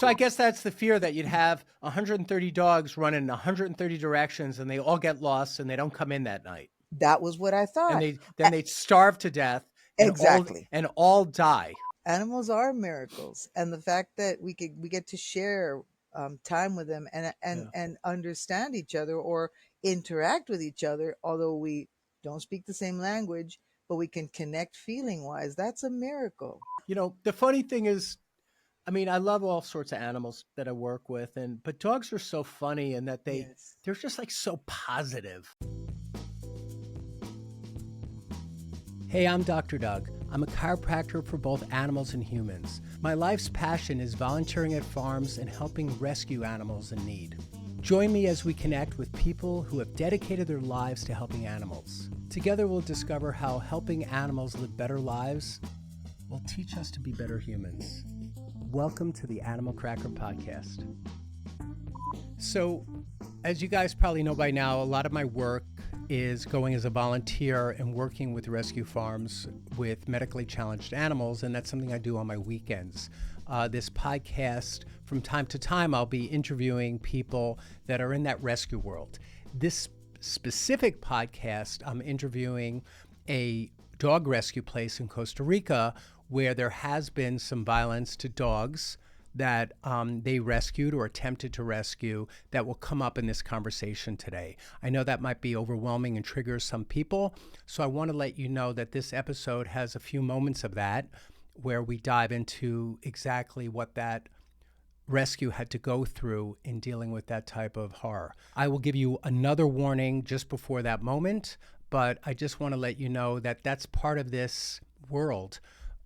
So I guess that's the fear, that you'd have 130 dogs running in 130 directions and they all get lost and they don't come in that night. That was what I thought. And they'd starve to death and Exactly. all die. Animals are miracles, and the fact that we get to share time with them and understand each other or interact with each other, although we don't speak the same language, but we can connect feeling wise. That's a miracle. The funny thing is, I mean, I love all sorts of animals that I work with, but dogs are so funny in that Yes. they're just like so positive. Hey, I'm Dr. Doug. I'm a chiropractor for both animals and humans. My life's passion is volunteering at farms and helping rescue animals in need. Join me as we connect with people who have dedicated their lives to helping animals. Together we'll discover how helping animals live better lives will teach us to be better humans. Welcome to the Animal Cracker Podcast. So, as you guys probably know by now, a lot of my work is going as a volunteer and working with rescue farms with medically challenged animals, and that's something I do on my weekends. This podcast, from time to time, I'll be interviewing people that are in that rescue world. This specific podcast, I'm interviewing a dog rescue place in Costa Rica where there has been some violence to dogs that they rescued or attempted to rescue that will come up in this conversation today. I know that might be overwhelming and triggers some people, so I want to let you know that this episode has a few moments of that where we dive into exactly what that rescue had to go through in dealing with that type of horror. I will give you another warning just before that moment, but I just want to let you know that that's part of this world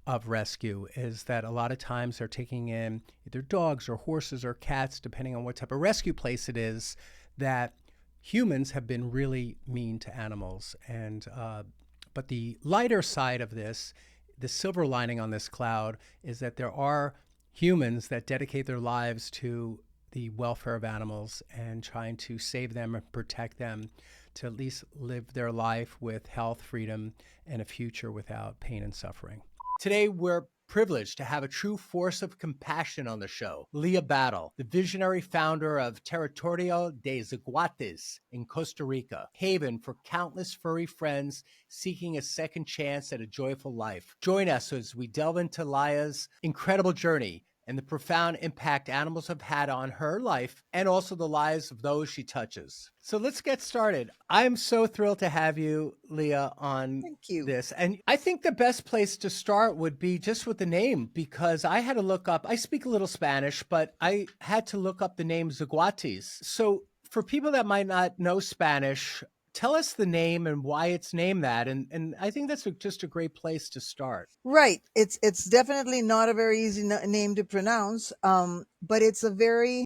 of rescue, is that a lot of times they're taking in either dogs or horses or cats, depending on what type of rescue place it is, that humans have been really mean to animals. And but the lighter side of this, the silver lining on this cloud, is that there are humans that dedicate their lives to the welfare of animals and trying to save them and protect them, to at least live their life with health, freedom, and a future without pain and suffering. Today, we're privileged to have a true force of compassion on the show, Lya Battle, the visionary founder of Territorio de Zaguates in Costa Rica, haven for countless furry friends seeking a second chance at a joyful life. Join us as we delve into Lya's incredible journey and the profound impact animals have had on her life and also the lives of those she touches. So let's get started. I'm so thrilled to have you, Lya, on Thank you. this. And I think the best place to start would be just with the name, because I had to look up, I speak a little Spanish, but I had to look up the name Zaguates. So for people that might not know Spanish, tell us the name and why it's named that. And I think that's just a great place to start. Right. It's definitely not a very easy name to pronounce. But it's a very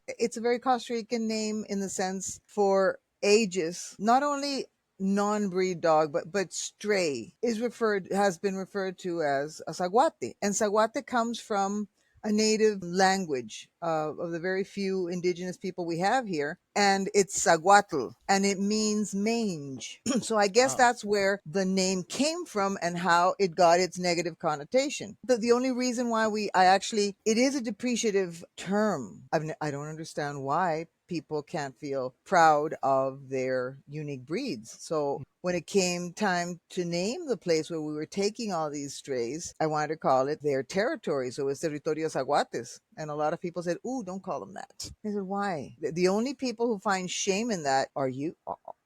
Costa Rican name in the sense for ages, not only non-breed dog, but stray has been referred to as a saguate. And saguate comes from a native language of the very few indigenous people we have here, and it's saguatl, and it means mange. So I guess that's where the name came from and how it got its negative connotation. The only reason why it is a depreciative term. I don't understand why people can't feel proud of their unique breeds. So when it came time to name the place where we were taking all these strays, I wanted to call it their territory. So it's Territorio de Zaguates. And a lot of people said, "Ooh, don't call them that." I said, "Why?" The only people who find shame in that are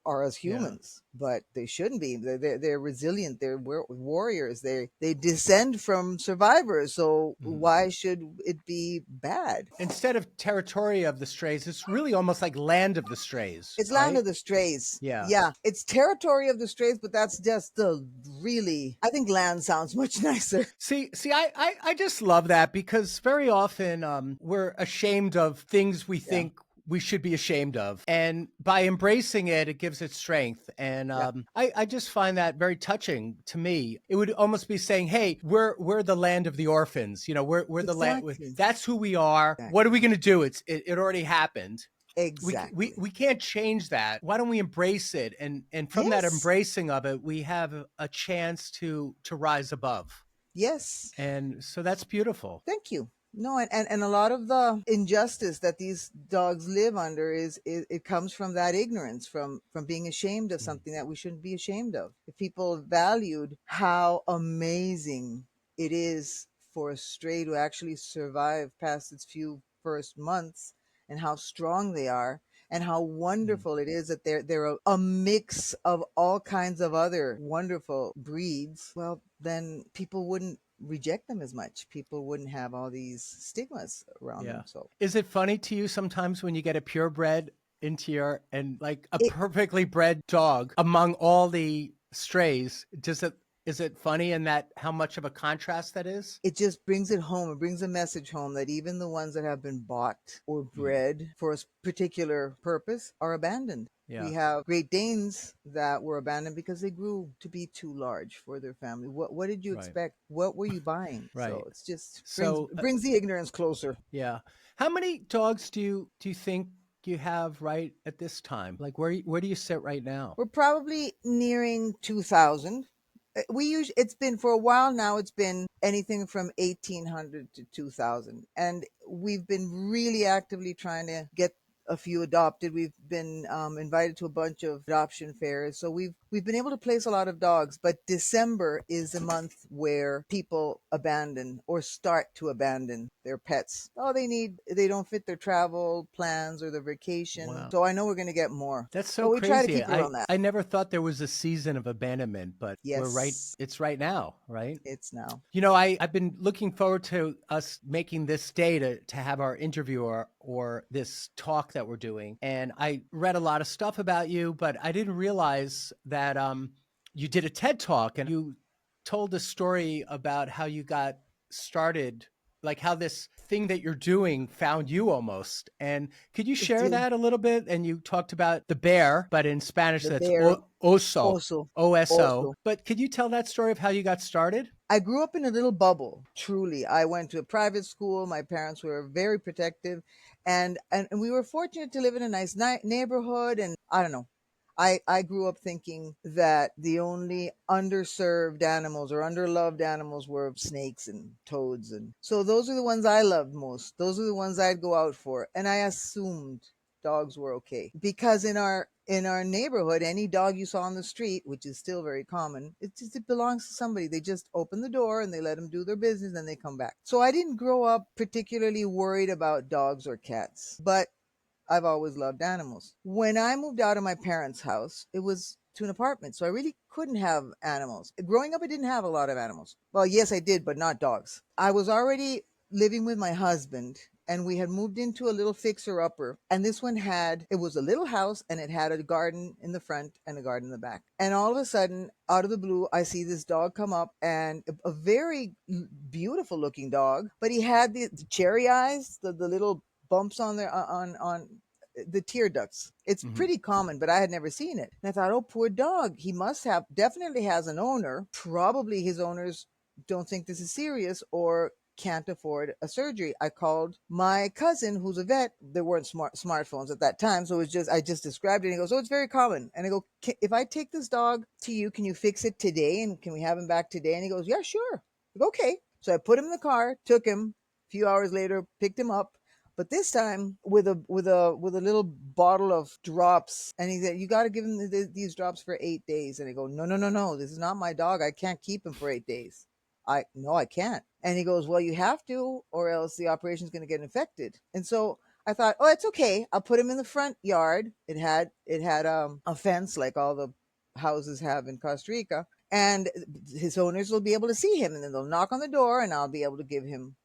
us humans, but they shouldn't be. They're resilient. They're warriors. They descend from survivors. So why should it be bad? Instead of territory of the strays, it's really almost like land of the strays. It's land of the strays. Yeah. It's territory of the strays, but that's just I think land sounds much nicer. See, I just love that, because very often we're ashamed of things we think we should be ashamed of. And by embracing it, it gives it strength. And I just find that very touching to me. It would almost be saying, hey, we're the land of the orphans. We're the land. That's who we are. Exactly. What are we going to do? It already happened. Exactly. We can't change that. Why don't we embrace it? And from that embracing of it, we have a chance to rise above. Yes. And so that's beautiful. Thank you. No, and a lot of the injustice that these dogs live under is it comes from that ignorance, from being ashamed of Mm. something that we shouldn't be ashamed of. If people valued how amazing it is for a stray to actually survive past its few first months, and how strong they are, and how Mm. wonderful it is that they're a mix of all kinds of other wonderful breeds, well, then people wouldn't reject them as much. People wouldn't have all these stigmas around Yeah. them. So Is it funny to you sometimes when you get a purebred into your and like a it perfectly bred dog among all the strays? Does it is it funny in that how much of a contrast that is? it just brings it home. It brings a message home that even the ones that have been bought or Mm. bred for a particular purpose are abandoned. We Yeah. have Great Danes that were abandoned because they grew to be too large for their family. What did you Right. expect? What were you buying? So Right. it's just So brings the ignorance closer. yeah. How many dogs do you think you have right at this time? Like where do you sit right now? We're probably nearing 2000. We usually it's been for a while now. It's been anything from 1800 to 2000, and we've been really actively trying to get a few adopted. We've been invited to a bunch of adoption fairs, so we've been able to place a lot of dogs. But December is a month where people abandon or start to abandon their pets. Oh, they don't fit their travel plans or their vacation. Wow. So I know we're going to get more, That's so but we try to crazy. keep it I around that. I never thought there was a season of abandonment, but we're right Yes, it's right now, right? it's now. You know, I've been looking forward to us making this day to have our interview or this talk that we're doing. And I read a lot of stuff about you, but I didn't realize that you did a TED talk and you told a story about how you got started, like how this thing that you're doing found you almost. And could you It share did. that a little bit? And you talked about the bear, but in Spanish The that's bear oso, also, OSO. also. But could you tell that story of how you got started? I grew up in a little bubble, truly. I went to a private school. My parents were very protective, and we were fortunate to live in a nice neighborhood. And I don't know. I grew up thinking that the only underserved animals or underloved animals were snakes and toads. And so those are the ones I loved most. Those are the ones I'd go out for. And I assumed dogs were okay because in our neighborhood, any dog you saw on the street, which is still very common, it belongs to somebody. They just open the door and they let them do their business and they come back. So I didn't grow up particularly worried about dogs or cats, but I've always loved animals. When I moved out of my parents' house, it was to an apartment, so I really couldn't have animals. Growing up, I didn't have a lot of animals. Well, yes, I did, but not dogs. I was already living with my husband, and we had moved into a little fixer upper. And this one it was a little house, and it had a garden in the front and a garden in the back. And all of a sudden, out of the blue, I see this dog come up, and a very beautiful looking dog, but he had the cherry eyes, the little bumps on there on the tear ducts. It's Mhm. pretty common, but I had never seen it. And I thought, oh, poor dog. He must have definitely has an owner. Probably his owners don't think this is serious or can't afford a surgery. I called my cousin who's a vet. There weren't smartphones at that time, so it was just I just described it. And he goes, "Oh, it's very common." And I go, "If I take this dog to you, can you fix it today? And can we have him back today?" And he goes, "Yeah, sure." I go, "Okay." So I put him in the car, took him. A few hours later, picked him up, but this time with a little bottle of drops. And he said, "You got to give him these drops for 8 days." And I go, "No, no, no, no. This is not my dog. I can't keep him for 8 days. I can't." And he goes, "Well, you have to, or else the operation's going to get infected." And so I thought, "Oh, it's okay. I'll put him in the front yard." It had a fence like all the houses have in Costa Rica, and his owners will be able to see him, and then they'll knock on the door, and I'll be able to give them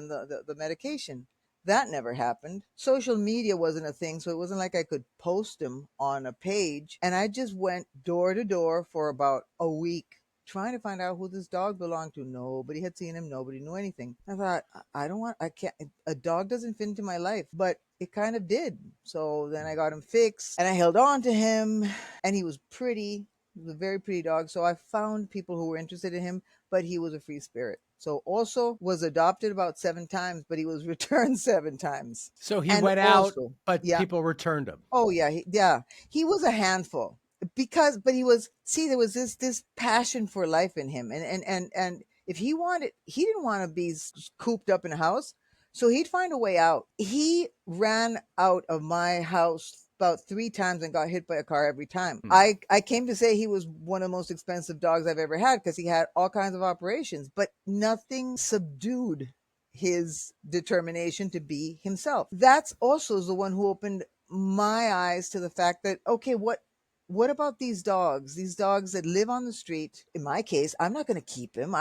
the medication. That never happened. Social media wasn't a thing, so it wasn't like I could post them on a page. And I just went door to door for about a week trying to find out who this dog belonged to. Nobody had seen him, nobody knew anything. I thought, I can't, a dog doesn't fit into my life, but it kind of did. So then I got him fixed and I held on to him, and he was pretty. He was a very pretty dog. So I found people who were interested in him, but he was a free spirit. So also was adopted about 7 times, but he was returned 7 times. So he And went out, also, but yeah, people returned him. oh yeah, yeah, he was a handful because, but he was, see, there was this passion for life in him, and if he didn't want to be cooped up in a house. So he'd find a way out. He ran out of my house about 3 times and got hit by a car every time. I came to say he was one of the most expensive dogs I've ever had because he had all kinds of operations, but nothing subdued his determination to be himself. That's also the one who opened my eyes to the fact that, okay, what about these dogs? These dogs that live on the street. In my case, I'm not going to keep him.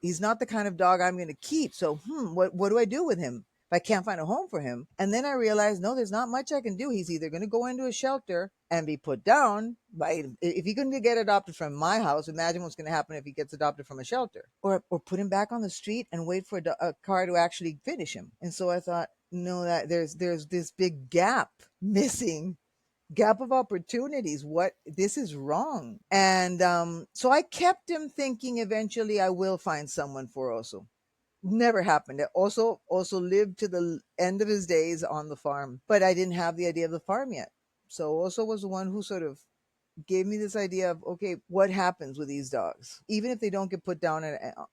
He's not the kind of dog I'm going to keep. So, what do I do with him if I can't find a home for him? And then I realized, no, there's not much I can do. He's either going to go into a shelter and be put down if he couldn't get adopted from my house. Imagine what's going to happen if he gets adopted from a shelter, or put him back on the street and wait for a car to actually finish him. And so I thought, no, that there's this big gap of opportunities. This is wrong. And so I kept him thinking eventually I will find someone for Oso. Never happened. Also lived to the end of his days on the farm, but I didn't have the idea of the farm yet. So Oso was the one who sort of gave me this idea of, okay, what happens with these dogs? Even if they don't get put down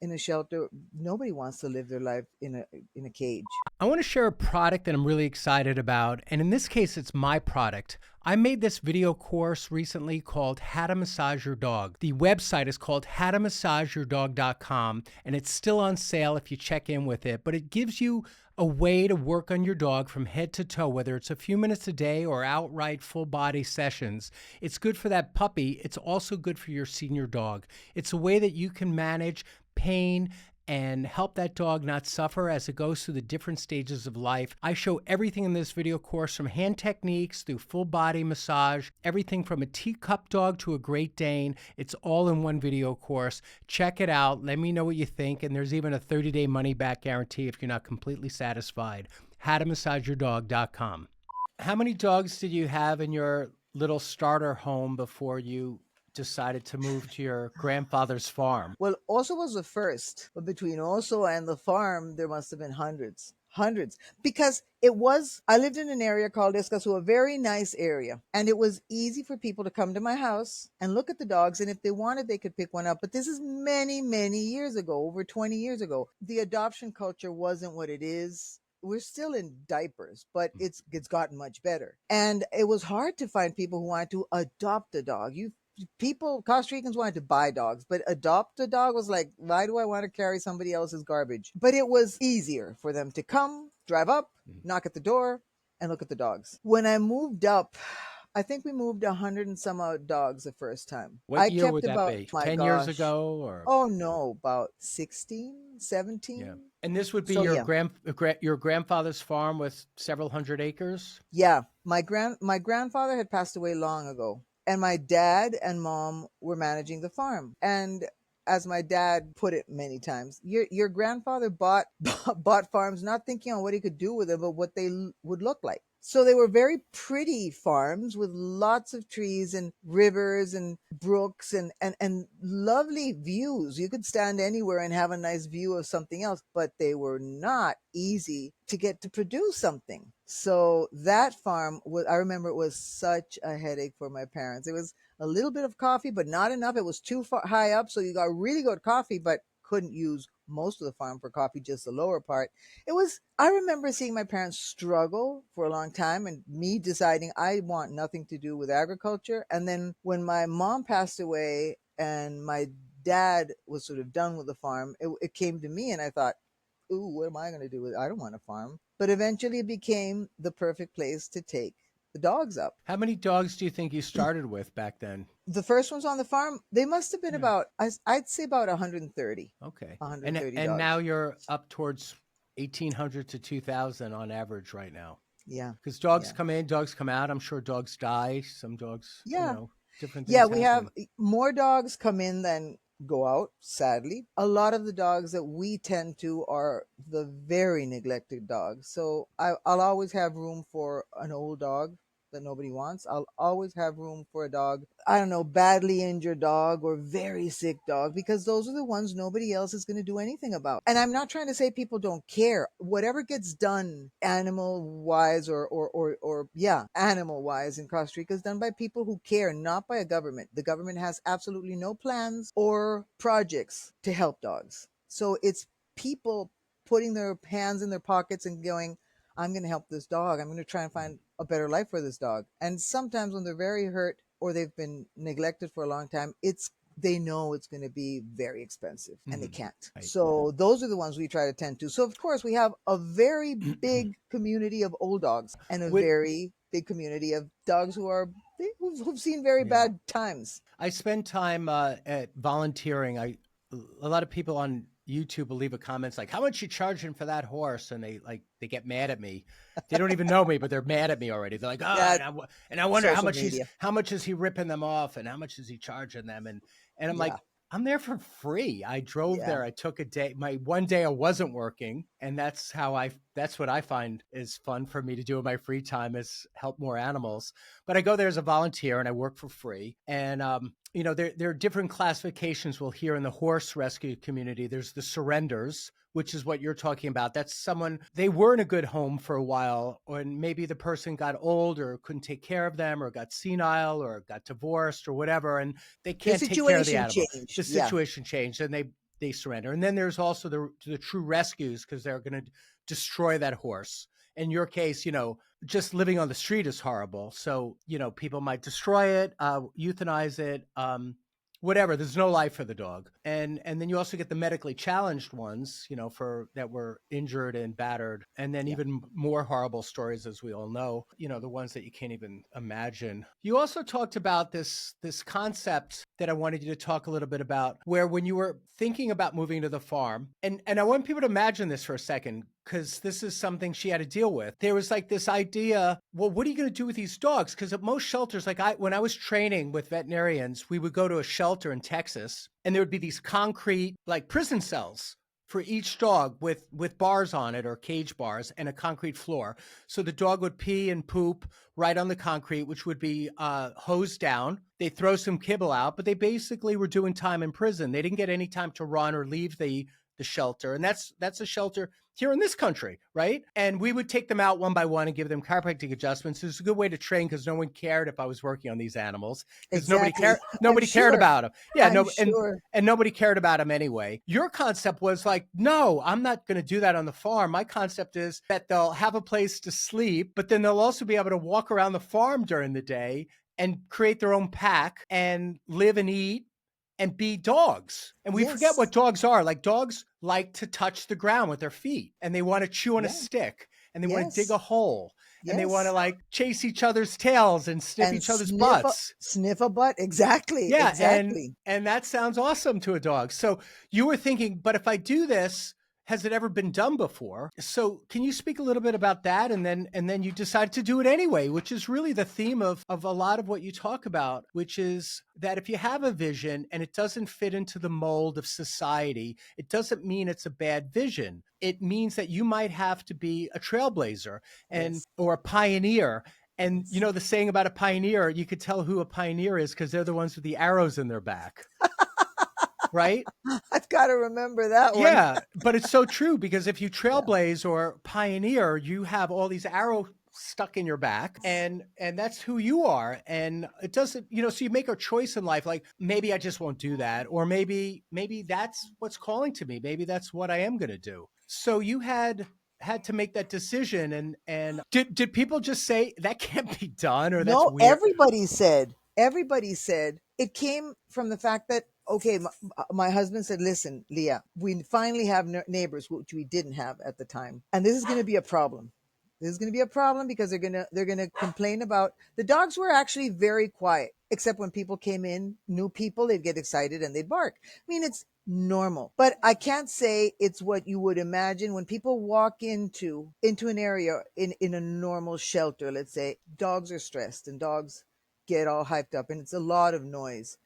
in a shelter, nobody wants to live their life in a cage. I want to share a product that I'm really excited about, and in this case, it's my product. I made this video course recently called How to Massage Your Dog. The website is called howtomassageyourdog.com, and it's still on sale if you check in with it, but it gives you a way to work on your dog from head to toe, whether it's a few minutes a day or outright full body sessions. It's good for that puppy. It's also good for your senior dog. It's a way that you can manage pain and help that dog not suffer as it goes through the different stages of life. I show everything in this video course, from hand techniques through full body massage, everything from a teacup dog to a Great Dane. It's all in one video course. Check it out. Let me know what you think. And there's even a 30-day money-back guarantee if you're not completely satisfied. howtomassageyourdog.com. How many dogs did you have in your little starter home before you decided to move to your grandfather's farm? Well, Oso was the first, but between Oso and the farm, there must have been hundreds, because I lived in an area called Escazú, a very nice area, and it was easy for people to come to my house and look at the dogs, and if they wanted, they could pick one up. But this is many, many years ago, over 20 years ago. The adoption culture wasn't what it is. We're still in diapers, but it's gotten much better. And it was hard to find people who wanted to adopt a dog. Costa Ricans wanted to buy dogs, but adopt a dog was like, why do I want to carry somebody else's garbage? But it was easier for them to come, drive up, knock at the door, and look at the dogs. When I moved up, I think we moved 100 and some odd dogs the first time. What year would that be? 10 years ago? Or Oh no, about 16, 17. Yeah. And this would be So, your grandfather's farm with several hundred acres? Yeah, my grandfather had passed away long ago, and my dad and mom were managing the farm. And as my dad put it many times, your grandfather bought bought farms not thinking on what he could do with them, but what they would look like. So they were very pretty farms with lots of trees and rivers and brooks and lovely views. You could stand anywhere and have a nice view of something else, but they were not easy to get to produce something. So that farm I remember it was such a headache for my parents. It was a little bit of coffee, but not enough. It was too high up, so you got really good coffee, but couldn't use most of the farm for coffee, just the lower part. I remember seeing my parents struggle for a long time and me deciding I want nothing to do with agriculture. And then when my mom passed away and my dad was sort of done with the farm, it came to me and I thought, ooh, what am I going to do with it? I don't want a farm. But eventually it became the perfect place to take the dogs up. How many dogs do you think you started with back then? The first ones on the farm, they must have been about, I'd say about 130. Okay. 130 and dogs. now you're up towards 1,800 to 2,000 on average right now. Yeah. Because dogs come in, dogs come out. I'm sure dogs die. Some dogs, different things we happen. have more dogs come in than go out, sadly. A lot of the dogs that we tend to are the very neglected dogs. So I'll always have room for an old dog that nobody wants. I'll always have room for a dog, I don't know, badly injured dog or very sick dog, because those are the ones nobody else is going to do anything about. And I'm not trying to say people don't care. Whatever gets done animal wise animal wise in Costa Rica is done by people who care, not by a government. The government has absolutely no plans or projects to help dogs. So it's people putting their hands in their pockets and going, I'm going to help this dog. I'm going to try and find a better life for this dog. And sometimes when they're very hurt or they've been neglected for a long time, they know it's going to be very expensive and they can't. Right. So those are the ones we try to tend to. So of course we have a very big community of old dogs and a Would very big community of dogs who've seen very Yeah. bad times. I spend time at volunteering. A lot of people on YouTube will leave a comments like, "How much you charging for that horse?" And they get mad at me. They don't even know me, but they're mad at me already. They're like, "Oh," Yeah, and I wonder social media. how much is he ripping them off, and how much is he charging them? And I'm like, Yeah, I'm there for free. I drove yeah. there. I took a day. My one day I wasn't working, and that's what I find is fun for me to do in my free time is help more animals. But I go there as a volunteer and I work for free. And there are different classifications we'll hear in the horse rescue community. There's the surrenders, which is what you're talking about. That's someone, they were in a good home for a while, or maybe the person got old or couldn't take care of them or got senile or got divorced or whatever, and they The can't take care of the situation animal. changed. The Yeah. situation changed and they surrender. And then there's also the true rescues because they're going to destroy that horse. In your case, just living on the street is horrible. So, people might destroy it, euthanize it, whatever. There's no life for the dog. And then you also get the medically challenged ones, for that were injured and battered. And then Yeah. even more horrible stories, as we all know, the ones that you can't even imagine. You also talked about this concept that I wanted you to talk a little bit about, where when you were thinking about moving to the farm, and I want people to imagine this for a second, because this is something she had to deal with. There was like this idea, well, what are you going to do with these dogs? Because at most shelters, when I was training with veterinarians, we would go to a shelter in Texas and there would be these concrete like prison cells for each dog with bars on it or cage bars and a concrete floor. So the dog would pee and poop right on the concrete, which would be hosed down. They throw some kibble out, but they basically were doing time in prison. They didn't get any time to run or leave the shelter. And that's a shelter here in this country, right? And we would take them out one by one and give them chiropractic adjustments. It was a good way to train because no one cared if I was working on these animals because Exactly. nobody cared about them. Yeah, I'm sure. and nobody cared about them anyway. Your concept was like, no, I'm not going to do that on the farm. My concept is that they'll have a place to sleep, but then they'll also be able to walk around the farm during the day and create their own pack and live and eat and be dogs. And we forget Yes. what dogs are. Like dogs like to touch the ground with their feet and they want to chew on a Yeah. stick and they want to dig Yes. a hole and they want to Yes. like chase each other's tails and sniff And each other's butts. sniff a butt. Exactly. Yeah. Exactly. And that sounds awesome to a dog. So you were thinking, but if I do this, has it ever been done before? So can you speak a little bit about that? And then you decide to do it anyway, which is really the theme of a lot of what you talk about, which is that if you have a vision and it doesn't fit into the mold of society, it doesn't mean it's a bad vision. It means that you might have to be a trailblazer Yes. or a pioneer. And Yes. the saying about a pioneer, you could tell who a pioneer is because they're the ones with the arrows in their back. Right? I've got to remember that one. Yeah, but it's so true because if you trailblaze or pioneer, you have all these arrows stuck in your back and that's who you are. And it doesn't, so you make a choice in life, like maybe I just won't do that. Or maybe that's what's calling to me. Maybe that's what I am going to do. So you had to make that decision. And did people just say that can't be done or that's No, weird? everybody said it came from the fact that, okay, my husband said, listen, Lya, we finally have neighbors, which we didn't have at the time. And this is going to be a problem. This is going to be a problem because they're going to complain about the dogs were actually very quiet, except when people came in, new people, they'd get excited and they'd bark. I mean, it's normal, but I can't say it's what you would imagine when people walk into an area in a normal shelter. Let's say dogs are stressed and dogs get all hyped up and it's a lot of noise.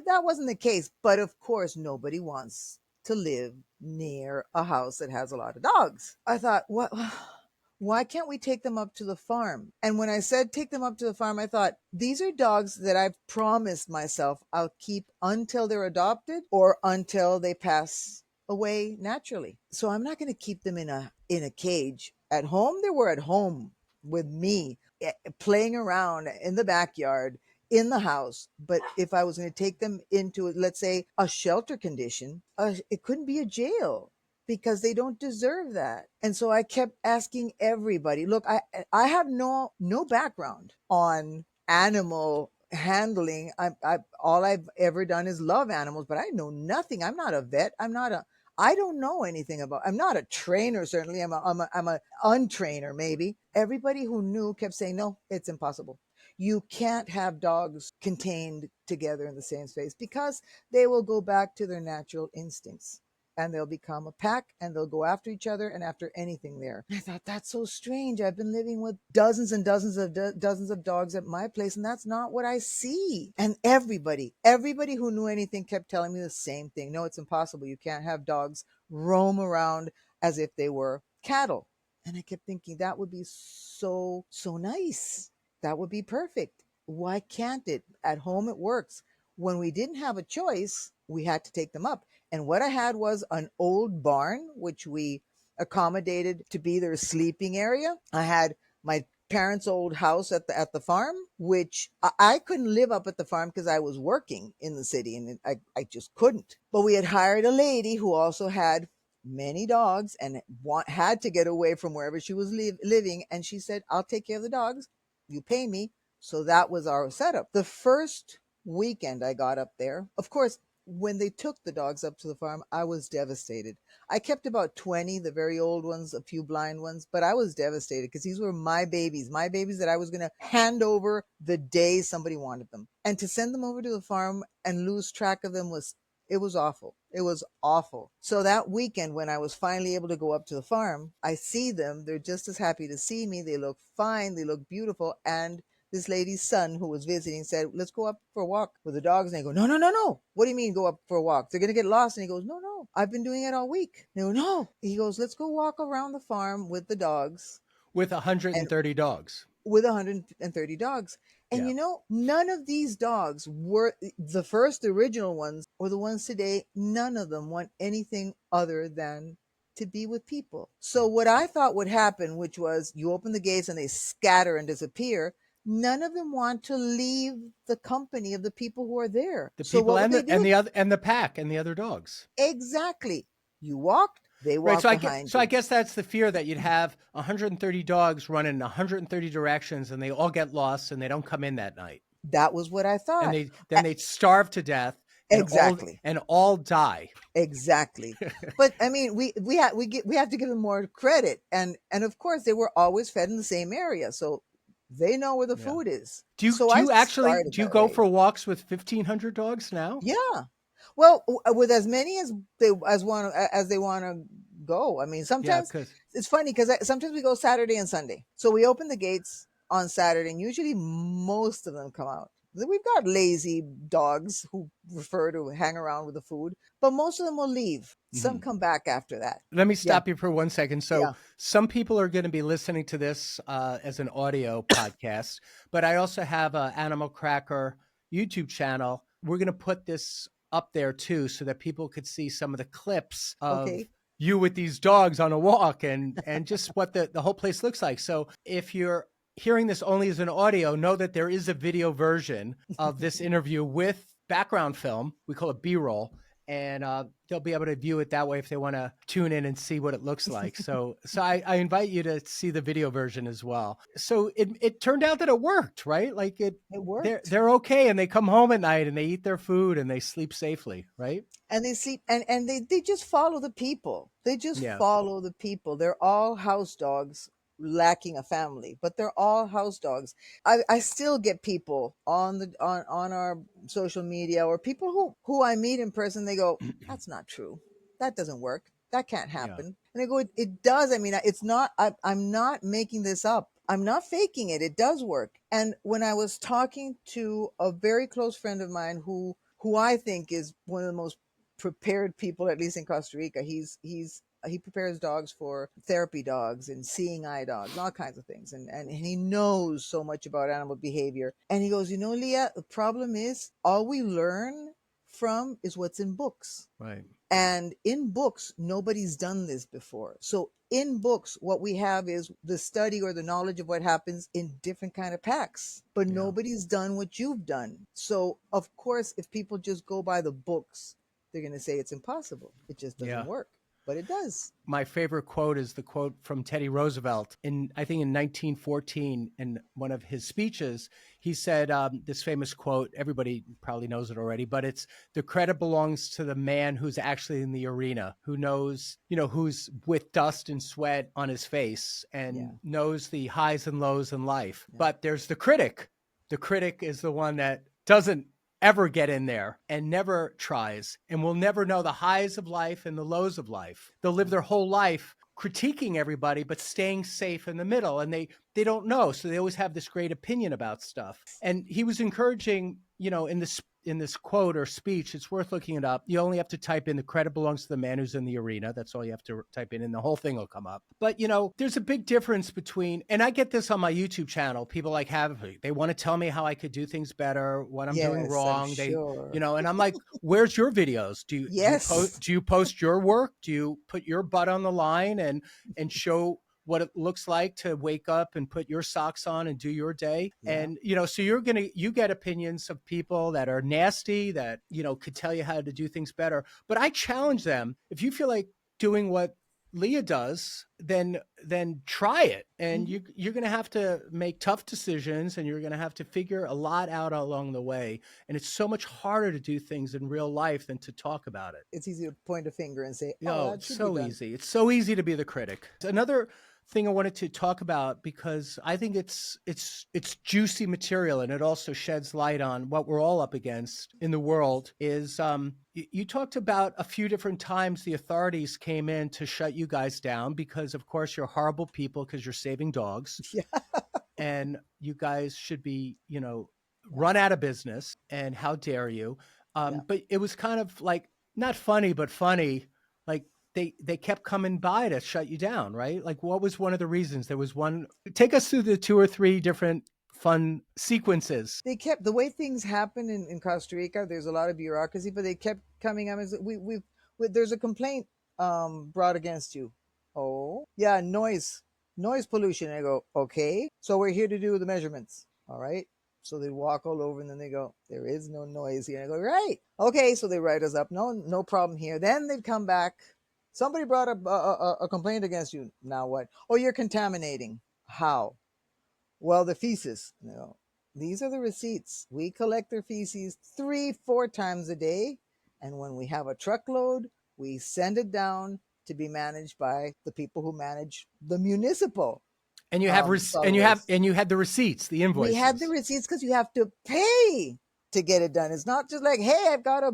That wasn't the case, but of course nobody wants to live near a house that has a lot of dogs. I thought, what? Why can't we take them up to the farm? And when I said take them up to the farm, I thought, these are dogs that I've promised myself I'll keep until they're adopted or until they pass away naturally. So I'm not going to keep them in a cage. At home, they were at home with me, playing around in the backyard, in the house. But if I was going to take them into, let's say, a shelter condition, it couldn't be a jail. because they don't deserve that. And so I kept asking everybody, look, I have no background on animal handling. I all I've ever done is love animals, but I know nothing. I'm not a vet. I don't know anything about. I'm not a trainer. Certainly, I'm a untrainer. Maybe everybody who knew kept saying, no, it's impossible. You can't have dogs contained together in the same space because they will go back to their natural instincts and they'll become a pack and they'll go after each other and after anything there. I thought that's so strange. I've been living with dozens and dozens of dogs at my place, and that's not what I see. And everybody who knew anything kept telling me the same thing. No, it's impossible. You can't have dogs roam around as if they were cattle. And I kept thinking that would be so nice. That would be perfect. Why can't it? At home it works. When we didn't have a choice, we had to take them up. And what I had was an old barn, which we accommodated to be their sleeping area. I had my parents' old house at the farm, which I couldn't live up at the farm because I was working in the city and I just couldn't. But we had hired a lady who also had many dogs and had to get away from wherever she was living. And she said, I'll take care of the dogs. You pay me. So that was our setup. The first weekend I got up there, of course, when they took the dogs up to the farm, I was devastated. I kept about 20, the very old ones, a few blind ones, but I was devastated because these were my babies that I was going to hand over the day somebody wanted them. And to send them over to the farm and lose track of them it was awful. It was awful. So that weekend when I was finally able to go up to the farm, I see them. They're just as happy to see me. They look fine. They look beautiful. And this lady's son who was visiting said, let's go up for a walk with the dogs. And they go, no, no, no, no. What do you mean go up for a walk? They're going to get lost. And he goes, no, no, I've been doing it all week. They go, no. He goes, let's go walk around the farm with the dogs. With And 130 dogs. with 130 dogs. And Yeah. None of these dogs were the original ones or the ones today. None of them want anything other than to be with people. So what I thought would happen, which was you open the gates and they scatter and disappear, none of them want to leave the company of the people who are there. The So people what would and they do? the pack and the other dogs. Exactly. You walked, they Right. walked behind So I you. guess that's the fear, that you'd have 130 dogs running in 130 directions and they all get lost and they don't come in that night. That was what I And thought. they'd starve to death Exactly. and all die. Exactly. But I mean, we have to give them more credit, and of course they were always fed in the same area, so they know where the Yeah. food is. Do So I started you that go way. for walks with 1,500 dogs now? Yeah. Well, with as many as they want to go. I mean, Yeah, sometimes because it's funny because sometimes we go Saturday and Sunday. So we open the gates on Saturday, and usually most of them come out. We've got lazy dogs who prefer to hang around with the food, but most of them will leave. Some come back after that. let me Yeah. stop you for 1 second. So Yeah. some people are going to be listening to this as an audio podcast, but I also have an Animal Cracker YouTube channel. We're going to put this up there too, so that people could see some of the clips of Okay. you with these dogs on a walk and just what the whole place looks like. So if you're hearing this only as an audio, know that there is a video version of this interview with background film. We call it B-roll. And they'll be able to view it that way if they want to tune in and see what it looks like. So I invite you to see the video version as well. So it turned out that it worked, right? Like It worked. they're okay, and they come home at night and they eat their food and they sleep safely, right? And they sleep and they just follow the people. They just Yeah. follow the people. They're all house dogs lacking a family, but they're all house dogs. I still get people on our social media or people who I meet in person. They go, that's not true. That doesn't work. That can't Yeah. happen. And I go, it does. I mean, it's not, I'm not making this up. I'm not faking it. It does work. And when I was talking to a very close friend of mine who I think is one of the most prepared people, at least in Costa Rica. He prepares dogs for therapy dogs and seeing eye dogs, and all kinds of things. And he knows so much about animal behavior. And he goes, Lya, the problem is all we learn from is what's in books. Right. And in books, nobody's done this before. So in books, what we have is the study or the knowledge of what happens in different kind of packs, but Yeah. nobody's done what you've done. So of course, if people just go by the books, they're going to say it's impossible. It just doesn't Yeah. work. but it does. My favorite quote is the quote from Teddy Roosevelt I think in 1914, in one of his speeches. He said this famous quote. Everybody probably knows it already, but it's, the credit belongs to the man who's actually in the arena, who knows, who's with dust and sweat on his face and knows the highs and lows in life. But there's the critic. The critic is the one that doesn't ever get in there and never tries, and will never know the highs of life and the lows of life. They'll live their whole life critiquing everybody, but staying safe in the middle. And they don't know. So they always have this great opinion about stuff. And he was encouraging, in this quote or speech, it's worth looking it up. You only have to type in, the credit belongs to the man who's in the arena. That's all you have to type in, and the whole thing will come up. But, there's a big difference between, and I get this on my YouTube channel. People they want to tell me how I could do things better, what I'm doing wrong. Sure. And I'm like, where's your videos? Do you post your work? Do you put your butt on the line and show what it looks like to wake up and put your socks on and do your day? And, so you get opinions of people that are nasty, that, could tell you how to do things better. But I challenge them. If you feel like doing what Lya does, then try it. And you're going to have to make tough decisions, and you're going to have to figure a lot out along the way. And it's so much harder to do things in real life than to talk about it. It's easy to point a finger and say, it's so easy. It's so easy to be the critic. Another thing I wanted to talk about, because I think it's juicy material, and it also sheds light on what we're all up against in the world, is you talked about a few different times the authorities came in to shut you guys down because, of course, you're horrible people because you're saving dogs. And you guys should be, run out of business, and how dare you. But it was kind of like, not funny, but funny. Like, they kept coming by to shut you down, right? Like, what was one of the reasons? There was one. Take us through the 2 or 3 different fun sequences. They kept, the way things happen in Costa Rica, there's a lot of bureaucracy, but they kept coming up. There's a complaint brought against you. Oh, yeah, noise pollution. And I go, okay, so we're here to do the measurements. All right. So they walk all over, and then they go, there is no noise here. And I go, right. Okay. So they write us up. No problem here. Then they'd come back. Somebody brought up a complaint against you. Now what? Oh, you're contaminating. How? Well, the feces. These are the receipts. We collect their feces 3-4 times a day. And when we have a truckload, we send it down to be managed by the people who manage the municipal. And you have you had the receipts, the invoices. We had the receipts because you have to pay to get it done. It's not just like, hey, I've got a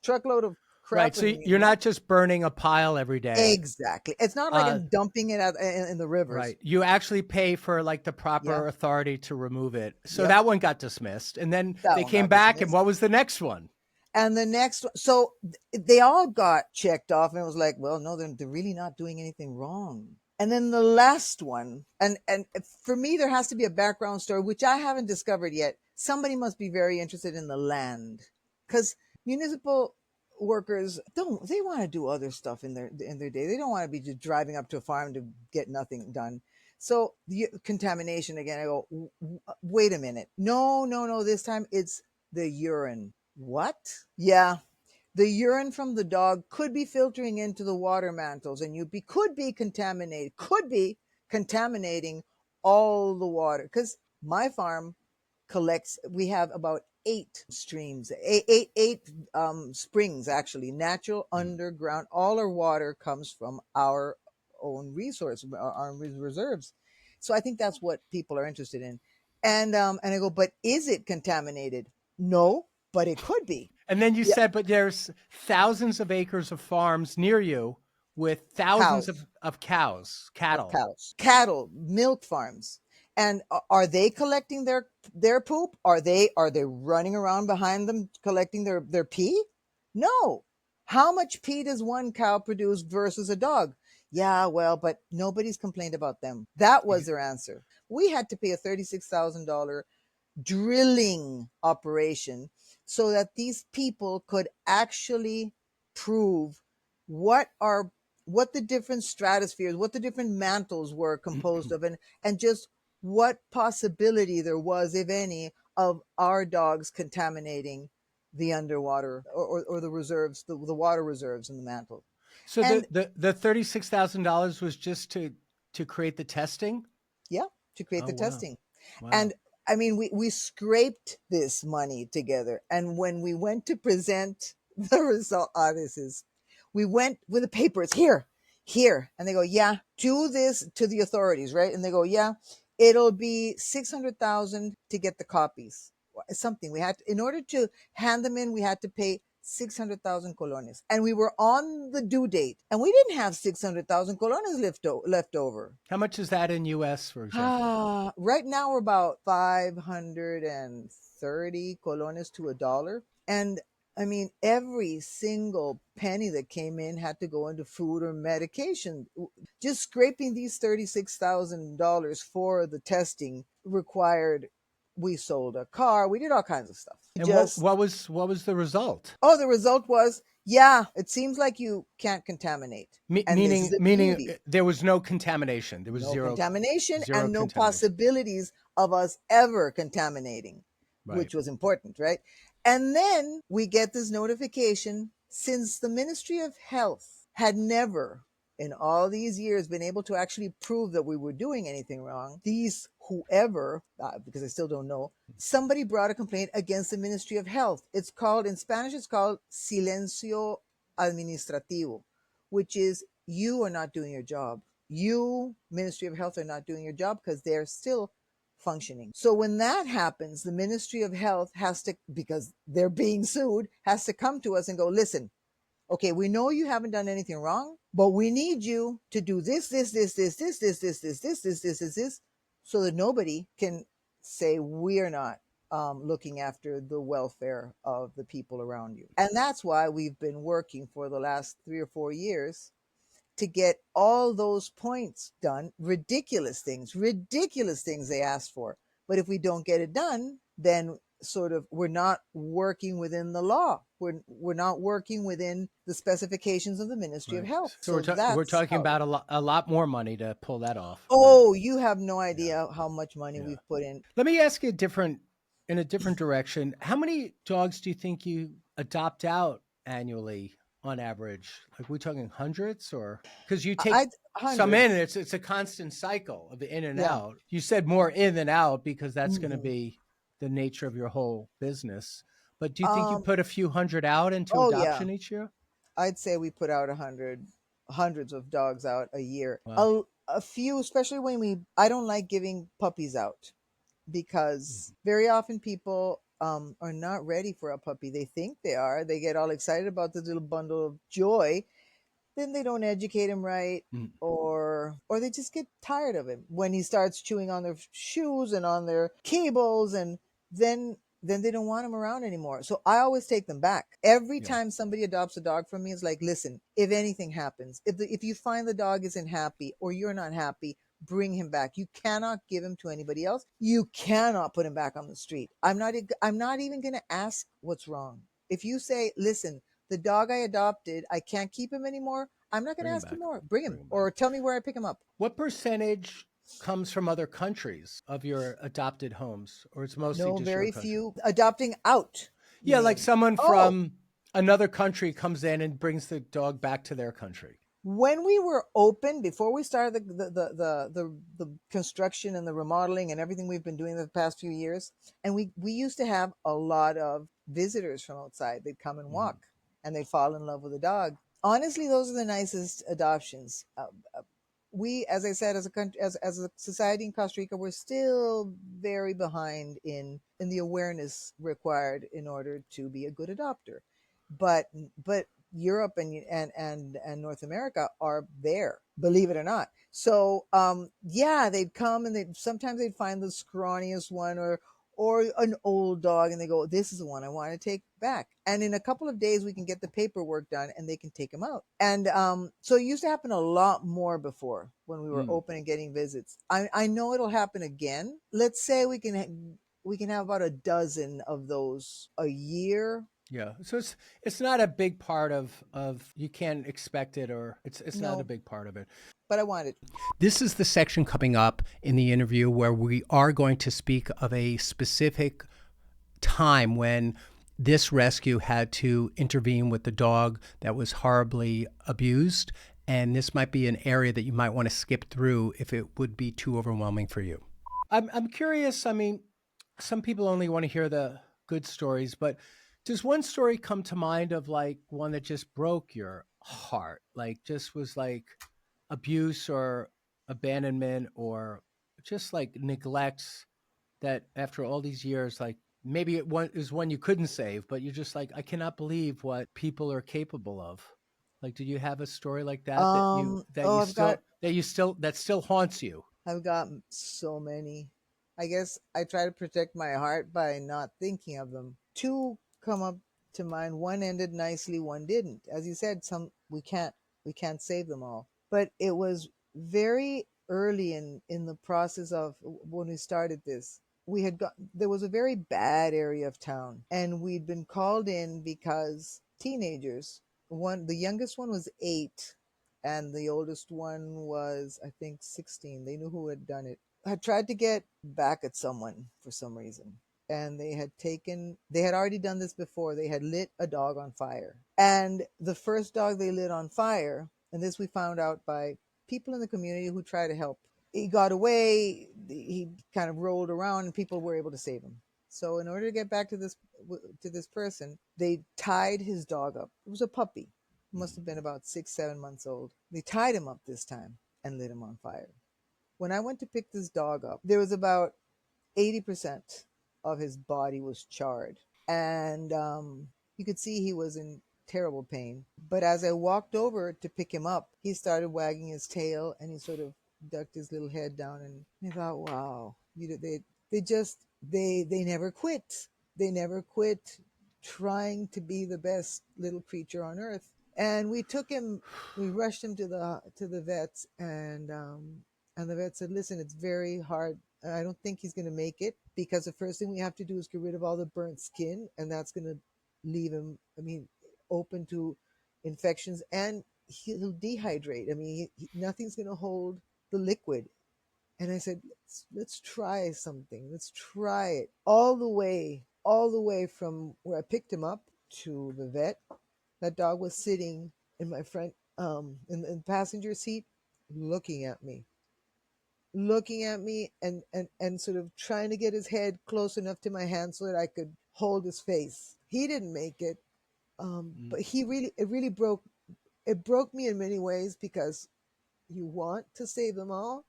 truckload of crap. Right. So you're not just burning a pile every day. Exactly. It's not like I'm dumping it out in the rivers. Right. You actually pay for like the proper authority to remove it. So that one got dismissed. And then they came back, and what was the next one? And the next one, so they all got checked off, and it was like, well, no, they're really not doing anything wrong. And then the last one, and for me, there has to be a background story, which I haven't discovered yet. Somebody must be very interested in the land, because municipal workers they want to do other stuff in their day. They don't want to be just driving up to a farm to get nothing done. So the contamination again, I go, wait a minute. No, this time it's the urine. What? Yeah. The urine from the dog could be filtering into the water mantles, and could be contaminating all the water. Because my farm we have about 8 streams, eight springs, actually, natural underground. All our water comes from our own resource, our reserves. So I think that's what people are interested in. And I go, but is it contaminated? No, but it could be. And then you said, but there's thousands of acres of farms near you with thousands of cattle, milk farms. And are they collecting their poop? Are they running around behind them collecting their pee? No. How much pee does one cow produce versus a dog? Yeah, well, but nobody's complained about them. That was their answer. We had to pay a $36,000 drilling operation so that these people could actually prove what the different stratospheres, what the different mantles were composed of, and just what possibility there was, if any, of our dogs contaminating the underwater or the reserves, the water reserves in the mantle. So And the $36,000 was just to create the testing? yeah, to create Oh the wow. testing. Wow. And I mean, we scraped this money together. And when we went to present the result, this is, we went with the papers here. And they go, yeah, do this to the authorities, right? And they go, yeah, it'll be 600,000 to get the copies. Something we had to, in order to hand them in, we had to pay 600,000 colones. And we were on the due date and we didn't have 600,000 colones left over. How much is that in US, for example? Right now we're about 530 colones to a dollar. And I mean, every single penny that came in had to go into food or medication. Just scraping these $36,000 for the testing required, we sold a car, we did all kinds of stuff. And Just, what was the result? oh, the result was, yeah, it seems like you can't contaminate. And this is the Meaning beauty. there was no contamination. There was No contamination zero and no contamination. possibilities of us ever contaminating, Right. which was important, right? And then we get this notification, since the Ministry of Health had never in all these years been able to actually prove that we were doing anything wrong. These whoever, because I still don't know, somebody brought a complaint against the Ministry of Health. It's called, in Spanish, it's called silencio administrativo, which is, you are not doing your job. You, Ministry of Health, are not doing your job because they're still functioning. So when that happens, the Ministry of Health has to, because they're being sued, has to come to us and go, listen, okay, we know you haven't done anything wrong, but we need you to do this, so that nobody can say we're not looking after the welfare of the people around you. And that's why we've been working for the last 3 or 4 years to get all those points done. Ridiculous things they asked for. But if we don't get it done, then sort of we're not working within the law. We're not working within the specifications of the Ministry of Right. Health. So So we're that's talking how it is. about a lot more money to pull that off. Right. Oh, you have no Yeah. idea how much money Yeah. we've put in. Let me ask you in a different direction. How many dogs do you think you adopt out annually on average? Like, we talking hundreds, or because you take I some in, hundreds. it's a constant cycle of the in and Yeah. out. You said more in than out because that's going to Hmm. be the nature of your whole business. But do you think you Um. put a few hundred out into Oh yeah. adoption each year? I'd say we put out hundreds of dogs out a year. Wow. A few, especially when I don't like giving puppies out because very often people are not ready for a puppy. They think they are. They get all excited about the little bundle of joy, then they don't educate him right, Mm. or they just get tired of him when he starts chewing on their shoes and on their cables, and then they don't want him around anymore. So I always take them back. Every Yeah. time somebody adopts a dog from me, it's like, listen, if anything happens, if you find the dog isn't happy or you're not happy, bring him back. You cannot give him to anybody else. You cannot put him back on the street. I'm not even going to ask what's wrong. If you say, listen, the dog I adopted, I can't keep him anymore, I'm not going to Bring him ask you back. more. Bring Bring him him back. or tell me where I pick him up. What percentage comes from other countries of your adopted homes, or it's mostly No, just your very country? few. Adopting out, you Yeah, like mean? someone Oh, from another country comes in and brings the dog back to their country. when we were open, before we started the construction and the remodeling and everything we've been doing the past few years, and we used to have a lot of visitors from outside. They'd come and Mhm. walk and they'd fall in love with the dog. Honestly, those are the nicest adoptions. We, as I said, as a country, as a society in Costa Rica, we're still very behind in the awareness required in order to be a good adopter. But Europe and North America are there, believe it or not. So yeah, they'd come and they'd find the scrawniest one or an old dog, and they go, this is the one I want to take back. And in a couple of days we can get the paperwork done and they can take them out. And so it used to happen a lot more before when we were Mm. open and getting visits. I know it'll happen again. Let's say we can have about a dozen of those a year. Yeah, so it's not a big part of you can't expect it, or it's not a No, big part of it. but I want it. This is the section coming up in the interview where we are going to speak of a specific time when this rescue had to intervene with the dog that was horribly abused. And this might be an area that you might want to skip through if it would be too overwhelming for you. I'm curious. I mean, some people only want to hear the good stories, but does one story come to mind of like one that just broke your heart? Like just was like abuse or abandonment or just like neglect that after all these years, like maybe is one you couldn't save, but you're just like, I cannot believe what people are capable of. Like, do you have a story like that Oh, that still haunts you? I've got so many. I guess I try to protect my heart by not thinking of them. Two come up to mind. One ended nicely, one didn't. As you said, some we can't save them all. But it was very early in the process of when we started this. We had got There was a very bad area of town, and we'd been called in because teenagers, the youngest one was 8 and the oldest one was, I think, 16. They knew who had done it. Had tried to get back at someone for some reason. And they had already done this before. They had lit a dog on fire. And the first dog they lit on fire, and this we found out by people in the community who tried to help. He got away. He kind of rolled around, and people were able to save him. So in order to get back to this person, they tied his dog up. It was a puppy, must have been about 6, 7 months old. They tied him up this time and lit him on fire. When I went to pick this dog up, there was about 80% of his body was charred. And you could see he was in terrible pain. But as I walked over to pick him up, he started wagging his tail and he sort of ducked his little head down. And I thought, wow, they never quit. They never quit trying to be the best little creature on earth. And we rushed him to the vets, and the vet said, listen, it's very hard. I don't think he's going to make it, because the first thing we have to do is get rid of all the burnt skin, and that's going to leave him, I mean, open to infections, and he'll dehydrate. I mean, nothing's going to hold the liquid. And I said, let's try something. Let's try it. All the way from where I picked him up to the vet, that dog was sitting in my front, in the passenger seat, looking at me, and sort of trying to get his head close enough to my hand so that I could hold his face. He didn't make it, but it broke me in many ways, because you want to save them all.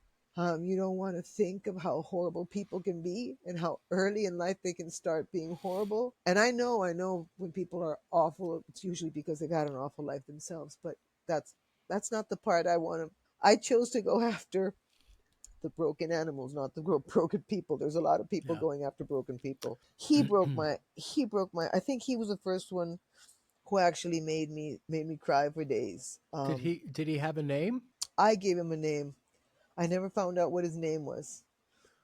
You don't want to think of how horrible people can be and how early in life they can start being horrible. And I know when people are awful, it's usually because they've had an awful life themselves. But that's not the part I want to. I chose to go after the broken animals, not the broken people. There's a lot of people Yeah. going after broken people. He broke my. I think he was the first one who actually made me cry for days. Did he have a name? I gave him a name. I never found out what his name was,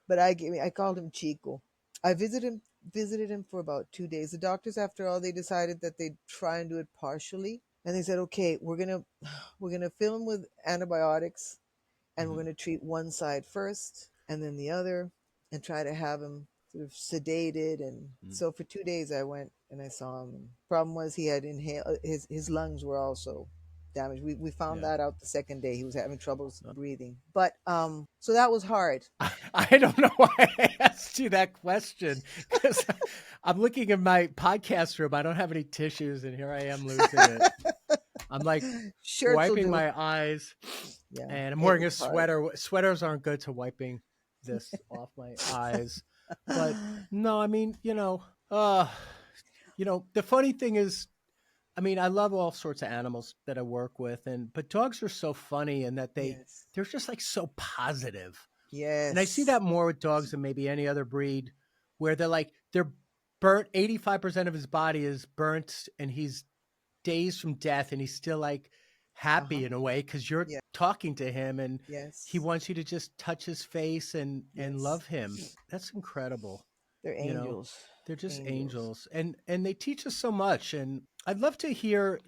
but I called him Chico. I visited him for about 2 days. The doctors, after all, they decided that they'd try and do it partially, and they said, okay, we're gonna fill him with antibiotics, and we're Mhm. gonna treat one side first, and then the other, and try to have him sort of sedated. And Mm. so for 2 days, I went and I saw him. And problem was, he had inhaled, his lungs were also damaged. We found Yeah. that out the second day. He was having troubles breathing. But so that was hard. I don't know why I asked you that question because I'm looking in my podcast room. I don't have any tissues, and here I am losing it. I'm like Shirts will wiping do. my eyes, Yeah, and I'm it wearing a was hard. sweater. Sweaters aren't good to wiping this off my eyes. But no, I mean, the funny thing is, I mean, I love all sorts of animals that I work with, and but dogs are so funny in that Yes. they're just like so positive. And I see Yes. that more with dogs than maybe any other breed, where they're burnt. 85% of his body is burnt, and he's days from death, and he's still like Uh-huh. happy in a way because you're Yeah. talking to him, and he Yes. wants you to just touch his face and Yes. love him. That's incredible. They're You know, angels. they're just Angels. angels, and they teach us so much. And I'd love to hear,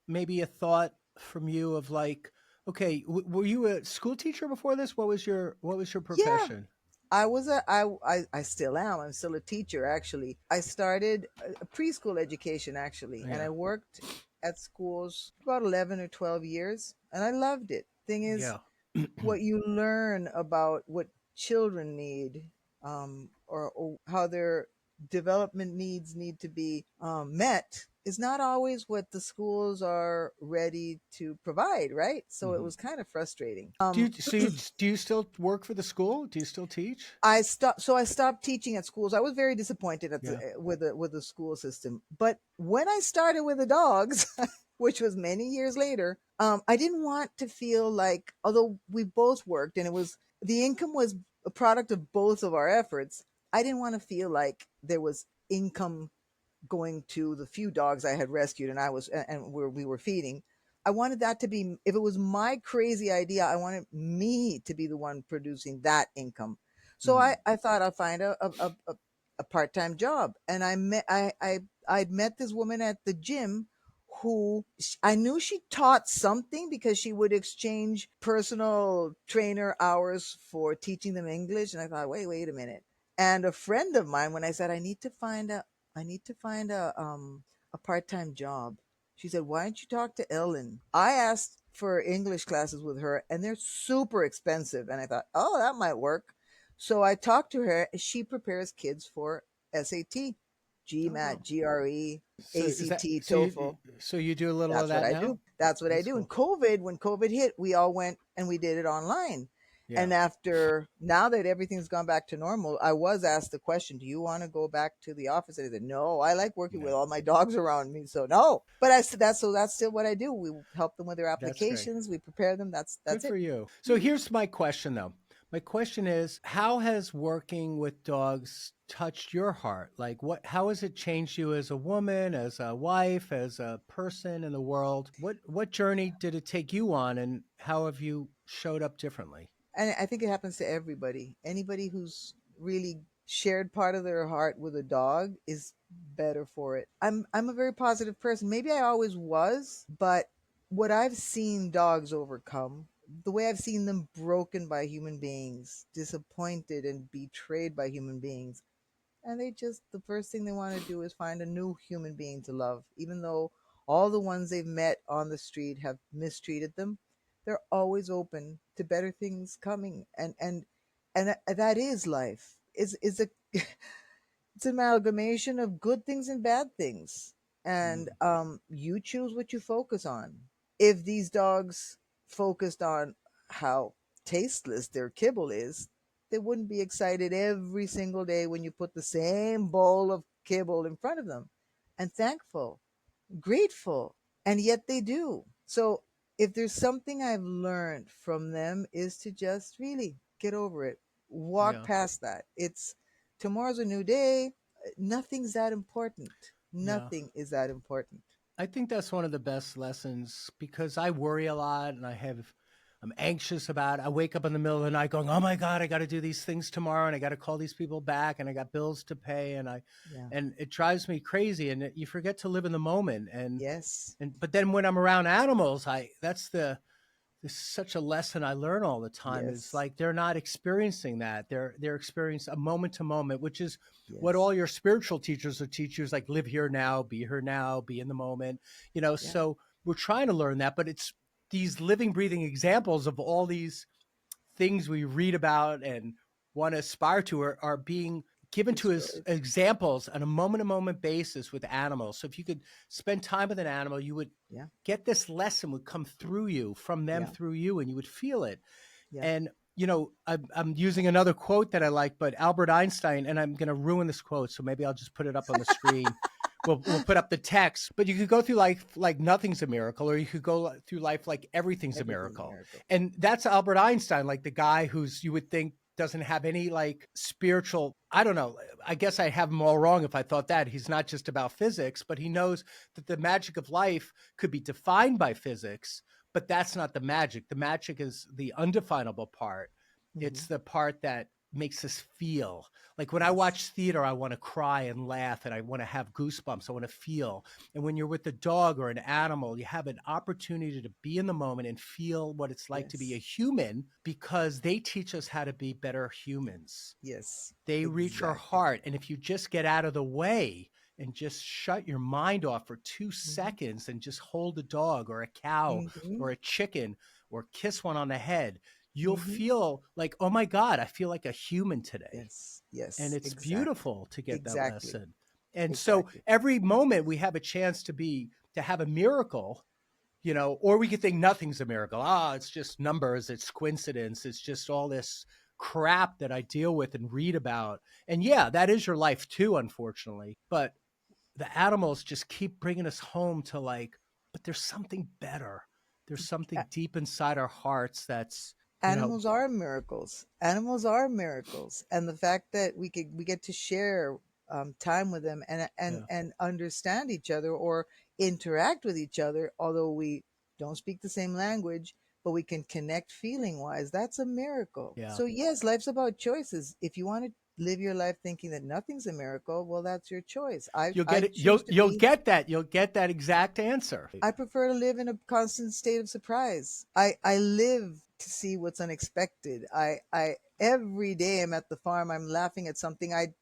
maybe a thought from you of like, okay, were you a school teacher before this? What was your Yeah. profession? I still am. I'm still a teacher, actually. I started a preschool education, actually, and Yeah. I worked at schools for about 11 or 12 years, and I loved it. Thing is, Yeah. what you learn about what children need, or how their development needs need to be met, is not always what the schools are ready to provide, right? So it Mhm. was kind of frustrating. Do you still work for the school? Do you still teach? I stopped teaching at schools. I was very disappointed at Yeah. with the school system. But when I started with the dogs, which was many years later, I didn't want to feel like, although we both worked and it was the income was a product of both of our efforts, I didn't want to feel like there was income going to the few dogs I had rescued and we were feeding. I wanted that to be, if it was my crazy idea, I wanted me to be the one producing that income. So Mhm. I thought I'll find a part-time job. And I'd met this woman at the gym who I knew she taught something because she would exchange personal trainer hours for teaching them English. And I thought, wait a minute. And a friend of mine, when I said I need to find a part-time job. She said, "Why don't you talk to Ellen?" I asked for English classes with her and they're super expensive. And I thought, "Oh, that might work." So I talked to her. She prepares kids for SAT, Oh. GMAT, GRE, So is that ACT, so TOEFL. you do a little of That's what that I now? do. That's what I That's do. And cool. when COVID hit, we all went and we did it online. Yeah. And after now that everything's gone back to normal, I was asked the question, "Do you want to go back to the office?" And I said, "No, I like working Yeah. with all my dogs around me, so no." But I said that's still what I do. We help them with their That's great. applications. We prepare them. Good That's for it. you. So here's my question though. My question is, how has working with dogs touched your heart? Like how has it changed you as a woman, as a wife, as a person in the world? What journey did it take you on and how have you showed up differently? And I think it happens to everybody. Anybody who's really shared part of their heart with a dog is better for it. I'm a very positive person. Maybe I always was, but what I've seen dogs overcome, the way I've seen them broken by human beings, disappointed and betrayed by human beings, and they just the first thing they want to do is find a new human being to love, even though all the ones they've met on the street have mistreated them. They're always open to better things coming, and that is life. Is a it's an amalgamation of good things and bad things, and Mm, you choose what you focus on. If these dogs focused on how tasteless their kibble is, they wouldn't be excited every single day when you put the same bowl of kibble in front of them, and thankful, grateful, and yet they do. So if there's something I've learned from them is to just really get over it, walk yeah. past that. It's tomorrow's a new day. Nothing's that important. Yeah. Nothing is that important. I think that's one of the best lessons because I worry a lot and I'm anxious about it. I wake up in the middle of the night going, "Oh my God, I got to do these things tomorrow and I got to call these people back and I got bills to pay." Yeah. And it drives me crazy and you forget to live in the moment. Yes. But then when I'm around animals, this is such a lesson I learn all the time is Yes. like they're not experiencing that. They're experiencing a moment to moment, which is what Yes. all your spiritual teachers will teach you is like live here now, be in the moment. Yeah. So we're trying to learn that, but it's these living, breathing examples of all these things we read about and want to aspire to are being given to us Destroyed. examples on a moment to moment basis with animals. So if you could spend time with an animal, you would Yeah. get this lesson would come through you from them Yeah. through you and you would feel it. Yeah. And I'm using another quote that I like, but Albert Einstein, and I'm going to ruin this quote, so maybe I'll just put it up on the screen. We'll put up the text, but you could go through life like nothing's a miracle, or you could go through life like everything's a Everything's a miracle. miracle. And that's Albert Einstein, like the guy who's you would think doesn't have any like spiritual. I don't know. I guess I have him all wrong if I thought that he's not just about physics, but he knows that the magic of life could be defined by physics, but that's not the magic. The magic is the undefinable part. Hmm. It's the part that makes us feel Like when I Yes. watch theater, I want to cry and laugh and I want to have goosebumps. I want to feel. And when you're with a dog or an animal, you have an opportunity to be in the moment and feel what it's like to be a Yes. human because they teach us how to be better humans. Yes. They reach our Exactly. heart. And if you just get out of the way and just shut your mind off for 2 seconds and just hold a dog or a cow Mm-hmm. or a chicken or kiss one on the head, you'll Mm-hmm. feel like, oh my God, I feel like a human today. Yes. And Yes. it's Exactly. beautiful to get that Exactly. lesson. And so Exactly. every moment we have a chance to have a miracle, or we could think nothing's a miracle. It's just numbers, it's coincidence, it's just all this crap that I deal with and read about. And yeah, that is your life too, unfortunately. But the animals just keep bringing us home to like, but there's something better. There's something deep inside our hearts that's, Animals are miracles. Animals are miracles, and the fact that we get to share time with them yeah, and understand each other or interact with each other, although we don't speak the same language, but we can connect feeling wise. That's a miracle. yeah. So yes, life's about choices. If you want to live your life thinking that nothing's a miracle, well, that's your choice. You'll get I it. choose to You'll be. get that. You'll get that exact answer. I prefer to live in a constant state of surprise. I live to see what's unexpected. I every day I'm at the farm, I'm laughing at something I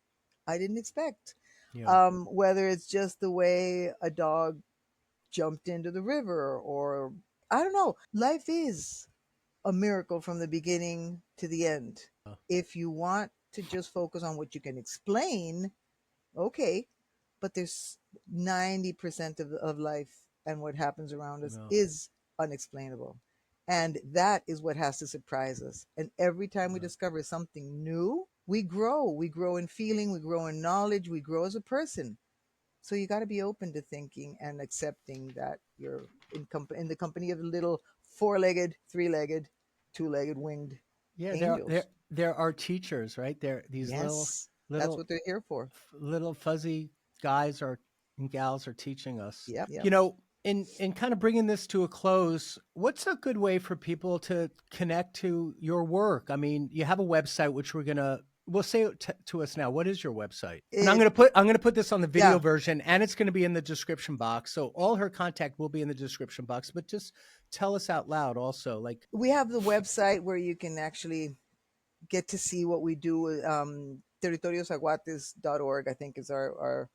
didn't expect. Yeah, Whether it's just the way a dog jumped into the river or I don't know. Life is a miracle from the beginning to the end. If you want to just focus on what you can explain, okay, but there's 90% of life and what happens around us no, is unexplainable, and that is what has to surprise us. And every time we no. discover something new, we grow in feeling, we grow in knowledge, we grow as a person. So you got to be open to thinking and accepting that you're in the company of little four-legged, three-legged, two-legged winged Yeah, angels. there are teachers, right? There, these Yes, that's little what they're here for. little fuzzy guys are and gals are teaching us. Yep. In kind of bringing this to a close, what's a good way for people to connect to your work? I mean, you have a website which we'll say it to us now. What is your website? And It I'm gonna put this on the video Yeah. version, and it's gonna be in the description box. So all her contact will be in the description box. But just tell us out loud, also, like, We have the website where you can actually get to see what we do. Territoriozaguates.org, I think, is our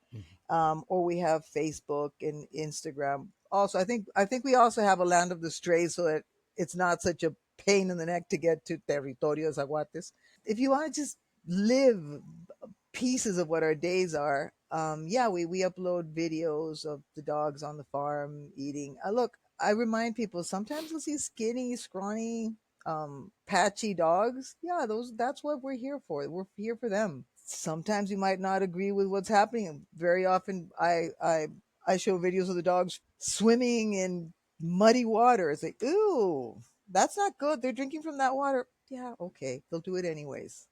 or we have Facebook and Instagram. Also, I think we also have a Land of the Strays, so that it's not such a pain in the neck to get to Territorio Zaguates. If you want to just live pieces of what our days are, yeah, we upload videos of the dogs on the farm eating. Look, I remind people sometimes you'll see skinny, scrawny, patchy dogs. Yeah, that's what we're here for. We're here for them. Sometimes you might not agree with what's happening. Very often I show videos of the dogs swimming in muddy water. It's like, ooh, that's not good. They're drinking from that water. Yeah, okay, they'll do it anyways.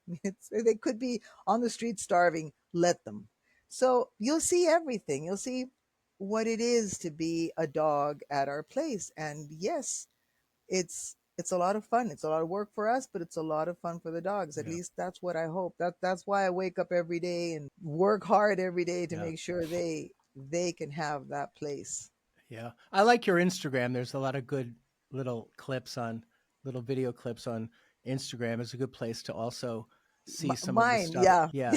They could be on the street starving. Let them. So you'll see everything. You'll see what it is to be a dog at our place. And yes, it's a lot of fun. It's a lot of work for us, but it's a lot of fun for the dogs. At yeah, least that's what I hope. That's why I wake up every day and work hard every day to yeah. make sure they can have that place. Yeah. I like your Instagram. There's a lot of good little clips on little video clips on Instagram. It's a good place to also see some of the Mine, stuff. yeah. Yeah.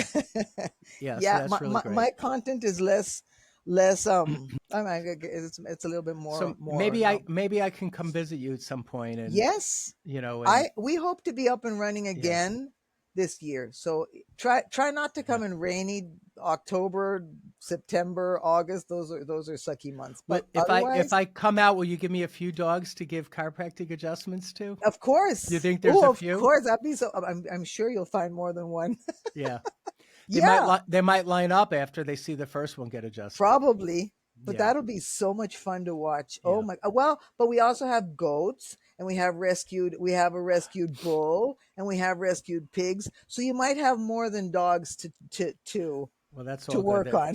Yeah. So Yeah, that's really my great. content is less I mean, it's a little bit So more maybe I can come visit you at some point and yes. and We hope to be up and running yeah. again this year. So try not to Yeah. come in rainy October, September, August. Those are sucky months. But If otherwise, I come out, will you give me a few dogs to give chiropractic adjustments to? of You course. think there's a Oh, of few? course. That'd be so. I'm sure you'll find more than one. Yeah. Yeah, They might line up after they see the first one get adjusted. probably. But Yeah. that'll be so much fun to watch. Oh Yeah. my, well, but we also have goats and we have a rescued bull and we have rescued pigs. So you might have more than dogs Well, that's to all good. work on.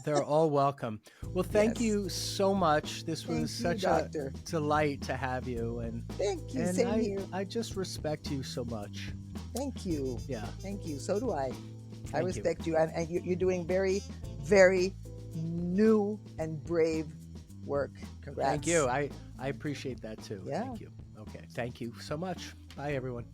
They're all welcome. Well, thank Yes. you so much. This was Thank you, such a doctor. delight to have you, Thank you. and Same here. I just respect you so much. Thank you. Yeah. Thank you. So do I. I respect you, and you're doing very, very new and brave work. Congrats. Thank you. I appreciate that too. Yeah. Thank you. Okay. Thank you so much. Bye, everyone.